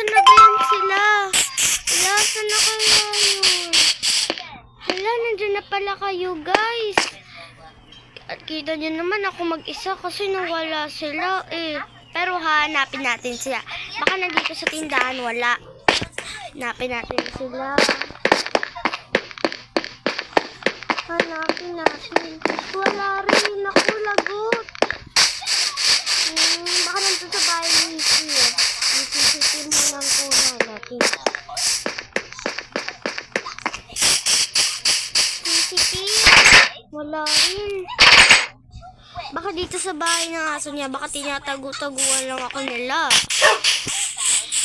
Asan na ba yan sila? Wala, saan na kaya yun? Hala, nandiyan na pala kayo, guys. At kita nyo naman ako mag-isa kasi nawala sila eh. Pero hanapin natin sila. Baka nandito sa tindahan, wala. Hanapin natin sila. Hanapin natin. Wala rin. Ako, lagot. Baka nandito sa bahay ni Isia. Isisitin mo lang kuna natin. Sisitin. Wala rin. Baka dito sa bahay ng aso niya, baka tinatago-taguan lang ako nila.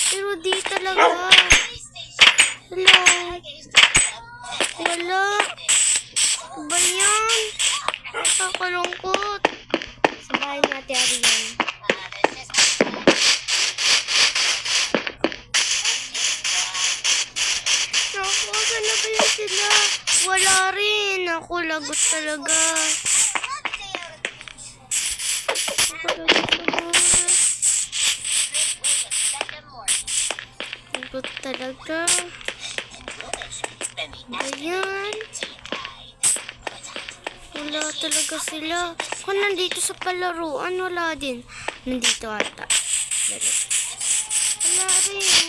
Pero di talaga. Hello. Wala. Ba yan? Nakakalungkot. Sa bahay natin, Arian. Naku, saan na ba yan sila? Wala rin. Ako, lagot talaga. Lagot talaga. Ayan. Wala talaga sila. Kung nandito sa palaruan, wala din. Nandito ata. Dali. Wala rin.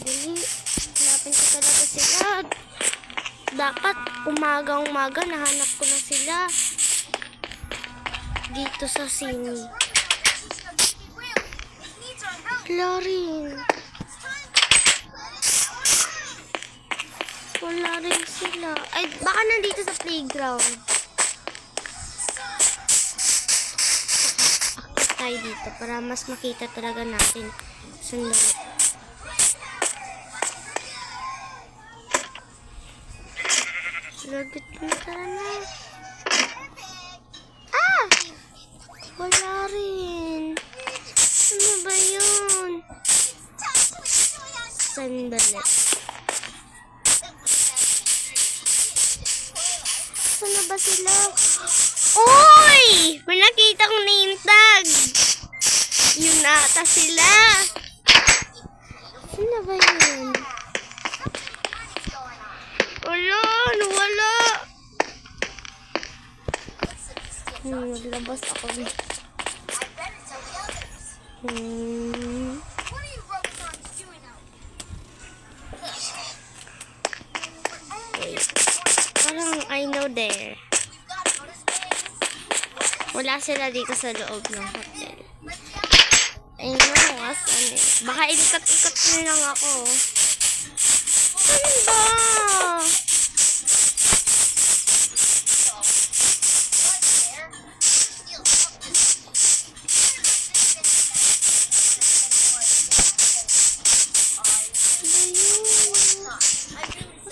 Dali. Hanapin ko talaga sila. Dapat umagang-umaga nahanap ko na sila. Dito sa sini. Wala rin. Wala rin sila. Ay, baka nandito sa playground. Akit tayo dito para mas makita talaga natin. Sandali. Lagit mo na. Ah! Wala rin. Ano ba yun? Sandali. Saan na ba sila? Uy! May nakita kong name tag. Yun ata sila. Saan na ba yun? Wala! Nawala! Naglabas ako. Parang I know there. Wala sila dito sa loob ng hotel. I know, asan eh. Baka ilikat-ikat na lang ako. Saan ba?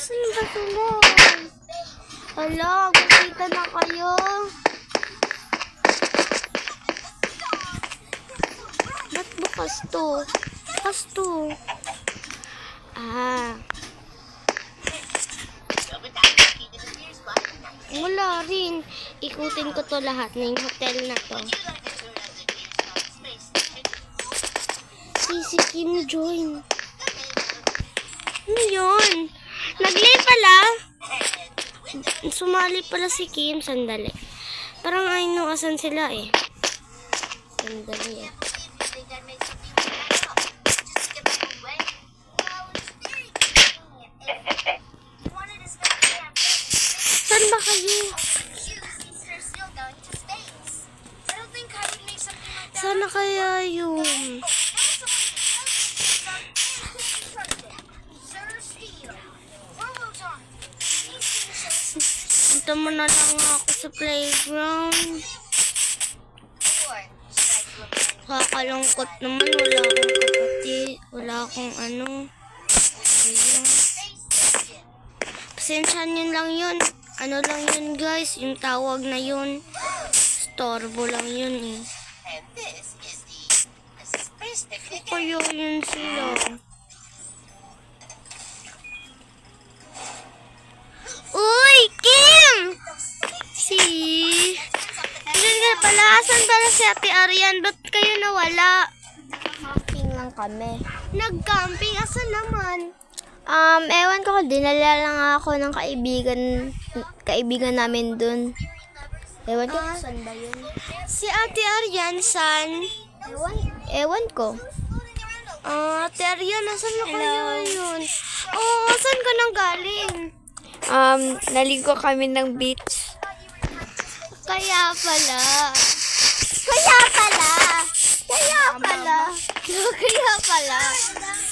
Saan ba sila? Hala, magkita na kayo. Ba't bukas to? Bukas to. Ah. Wala rin. Ikutin ko to lahat ng hotel na to. Si Kim join. Ano yun? Naglay pala. Sumali pala si Kim. Sandali. Parang I know asan sila eh. Sandali eh. Saan ba kayo? Sana kaya yun? Punta mo na lang ako sa playground. Kakalungkot naman. Wala akong kapatid. Wala akong ano. Ayun. Pasensyahan yun lang yun. Ano lang yun guys. Yung tawag na yun. Storbo lang yun eh. Kaya yun sila. Uy! Kim! Pala, asan pala si Ate Arian? Ba't kayo nawala? Happy nga. lang kami. Nag-camping? Asan naman? Ewan ko, dinala lang ako ng kaibigan namin dun. Ewan ko, saan ba yun? Si Ate Arian, san? Ewan ko. Ate Arian, nasan na kaya yun? Oh, saan ka nang galing? Naligo kami ng beach. Kaya pala. Kaya pala! Kaya pala! Kaya pala.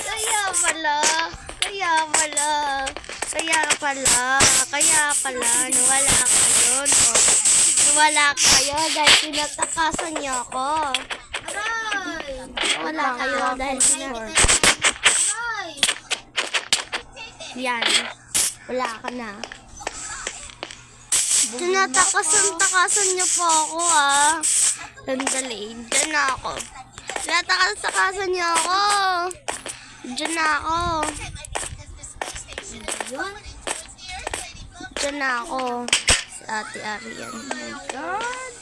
Kaya pala. Kaya pala. Kaya pala. Kaya pala. Nawala kayo, no? Nawala kayo dahil pinatakasan niyo ako. Wala kayo dahil Yan. wala ka na. Tinatakasan niyo po ako, ah. Sandali. Diyan na ako. Tinatakasan niyo ako. Diyan na ako. Diyan na ako. Si Ate Arian. Oh my God.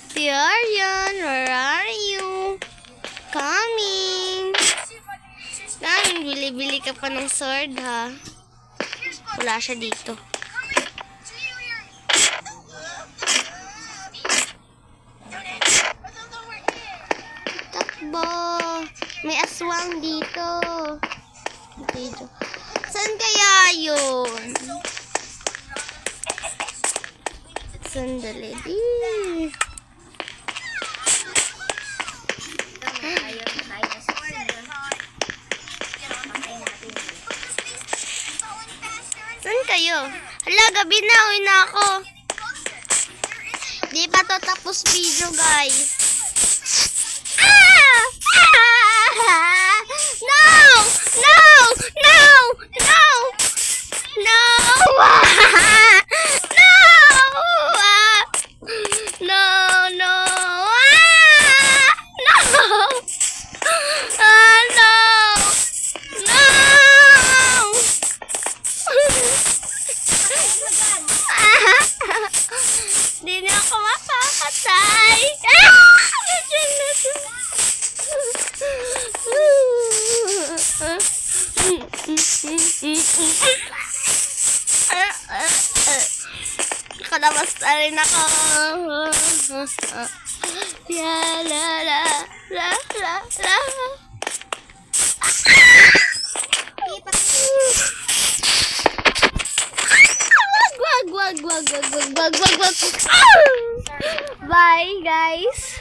Ate Arian, where are you? Coming. Bili-bili ka pa ng sword, ha? Wala siya dito. Takbo. May aswang dito. Dito. Saan kaya yun? Sandali. Saan kayo? Hala, gabi na. Uwi na ako. Di pa to tapos video, guys. Ah! Ah! No! No! No! No! No! Ah! No! Ah! No! No! Ah! No! Ah, no! No! Di na ako mapapatay. Nandiyan na siya. Nakalabas na rin ako. La la la la la la. Wag. Bye, guys.